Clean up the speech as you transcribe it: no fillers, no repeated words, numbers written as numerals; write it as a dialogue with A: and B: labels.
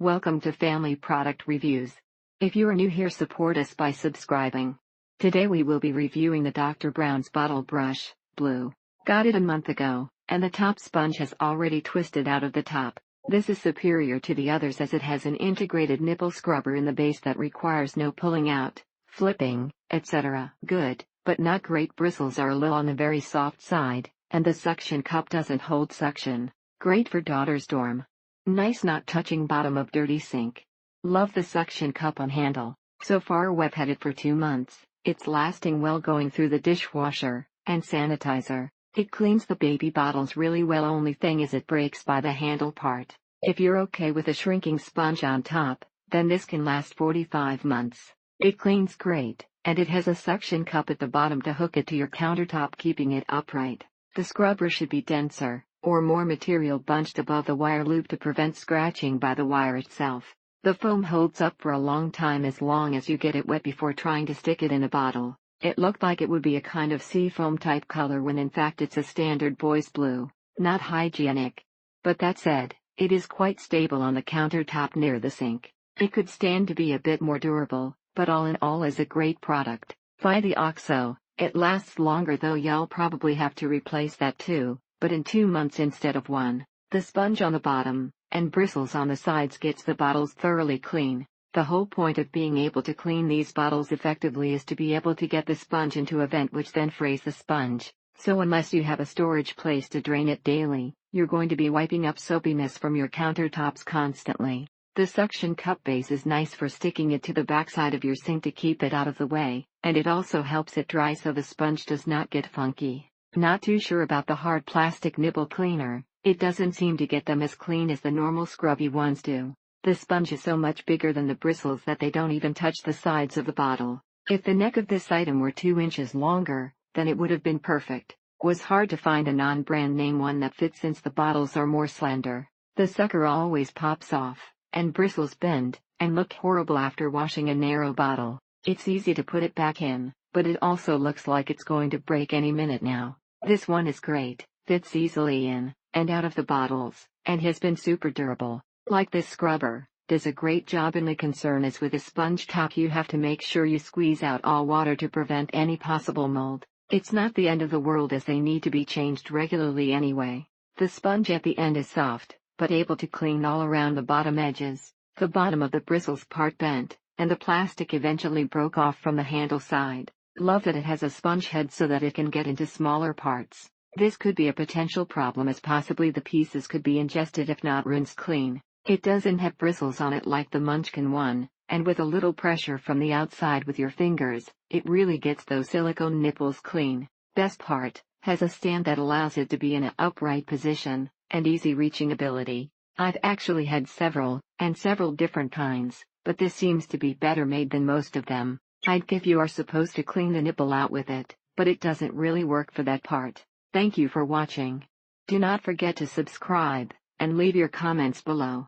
A: Welcome to Family Product Reviews. If you are new here, support us by subscribing. Today we will be reviewing the Dr. Brown's Bottle Brush, Blue. Got it a month ago, and the top sponge has already twisted out of the top. This is superior to the others as it has an integrated nipple scrubber in the base that requires no pulling out, flipping, etc. Good, but not great. Bristles are a little on the very soft side, and the suction cup doesn't hold suction. Great for daughter's dorm. Nice not touching bottom of dirty sink. Love the suction cup on handle. So far we've had it for 2 months. It's lasting well going through the dishwasher and sanitizer. It cleans the baby bottles really well. Only thing is it breaks by the handle part. If you're okay with a shrinking sponge on top, then this can last 45 months. It cleans great, and it has a suction cup at the bottom to hook it to your countertop, keeping it upright. The scrubber should be denser, or more material bunched above the wire loop to prevent scratching by the wire itself. The foam holds up for a long time as long as you get it wet before trying to stick it in a bottle. It looked like it would be a kind of sea foam type color when in fact it's a standard boys blue. Not hygienic. But that said, it is quite stable on the countertop near the sink. It could stand to be a bit more durable, but all in all is a great product. Buy the OXO. It lasts longer though. You'll probably have to replace that too, but in 2 months instead of 1. The sponge on the bottom, and bristles on the sides gets the bottles thoroughly clean. The whole point of being able to clean these bottles effectively is to be able to get the sponge into a vent which then frays the sponge. So unless you have a storage place to drain it daily, you're going to be wiping up soapiness from your countertops constantly. The suction cup base is nice for sticking it to the backside of your sink to keep it out of the way, and it also helps it dry so the sponge does not get funky. Not too sure about the hard plastic nipple cleaner. It doesn't seem to get them as clean as the normal scrubby ones do. The sponge is so much bigger than the bristles that they don't even touch the sides of the bottle. If the neck of this item were 2 inches longer, then it would have been perfect. Was hard to find a non-brand name one that fits since the bottles are more slender. The sucker always pops off, and bristles bend, and look horrible after washing a narrow bottle. It's easy to put it back in, but it also looks like it's going to break any minute now. This one is great, fits easily in and out of the bottles, and has been super durable. Like this scrubber, does a great job. Only concern is with a sponge top. You have to make sure you squeeze out all water to prevent any possible mold. It's not the end of the world as they need to be changed regularly anyway. The sponge at the end is soft, but able to clean all around the bottom edges. The bottom of the bristles part bent, and the plastic eventually broke off from the handle side. Love that it has a sponge head so that it can get into smaller parts. This could be a potential problem as possibly the pieces could be ingested if not rinsed clean. It doesn't have bristles on it like the Munchkin one, and with a little pressure from the outside with your fingers, it really gets those silicone nipples clean. Best part, has a stand that allows it to be in an upright position, and easy reaching ability. I've actually had several different kinds, but this seems to be better made than most of them. I'd give you are supposed to clean the nipple out with it, but it doesn't really work for that part. Thank you for watching. Do not forget to subscribe, and leave your comments below.